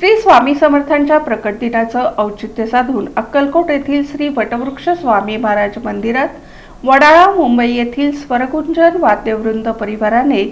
श्री स्वामी समर्थांच्या प्रकट दिनाचं औचित्य साधून अक्कलकोट येथील श्री वटवृक्ष स्वामी महाराज मंदिरात वडाळा मुंबई येथील स्वरगुंजन वाद्यवृंद परिवाराने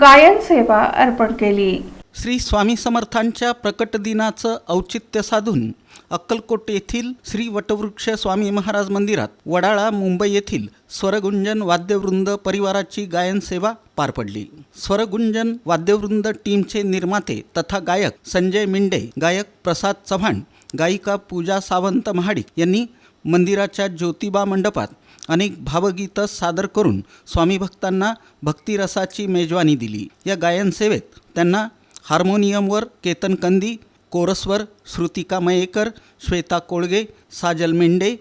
गायन सेवा अर्पण केली। श्री स्वामी समर्थांच्या प्रकट दिनाचं औचित्य साधून अक्कलकोट येथील श्री वटवृक्ष स्वामी महाराज मंदिरात वडाळा मुंबई येथील स्वरगुंजन वाद्यवृंद परिवाराची गायन सेवा पार पडली। स्वरगुंजन वाद्यवृंद टीमचे निर्माते तथा गायक संजय मिंडे, गायक प्रसाद चव्हाण, गायिका पूजा सावंत महाडिक यांनी मंदिराच्या ज्योतिबा मंडपात अनेक भावगीतं सादर करून स्वामी भक्तांना भक्तिरसाची मेजवानी दिली। या गायन सेवेत त्यांना हार्मोनियमवर केतन कंदी, कोरसवर श्रुतिका मयेकर, श्वेता कोळगे, साजल मेंढे,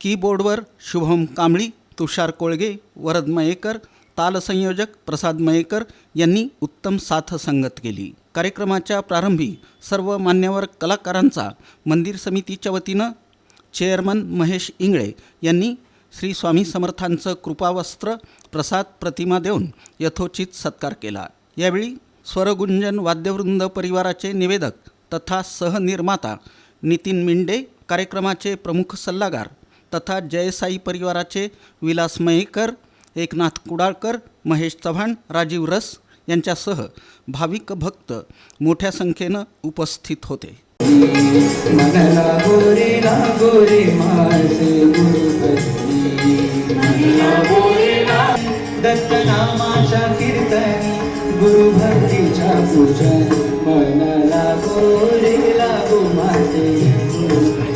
कीबोर्डवर शुभम कांबळी, तुषार कोळगे, वरद मयेकर, तालसंयोजक प्रसाद मयेकर यांनी उत्तम साथ संगत केली। कार्यक्रमाच्या प्रारंभी सर्व मान्यवर कलाकारांचा मंदिर समितीच्या वतीनं चेअरमन महेश इंगळे यांनी श्री स्वामी समर्थांचं कृपावस्त्र प्रसाद प्रतिमा देऊन यथोचित सत्कार केला। यावेळी स्वरगुंजन वाद्यवृंद परिवाराचे निवेदक तथा सहनिर्माता नितीन मिंडे, कार्यक्रमाचे प्रमुख सल्लागार तथा जयसाई परिवाराचे विलास मयेकर, एकनाथ कुडाळकर, महेश चव्हाण, राजीव रस यांच्यासह भाविक भक्त मोठ्या संख्येनं उपस्थित होते। गुरु भक्तीच्या पूजन मनाला गोरे लागो माते।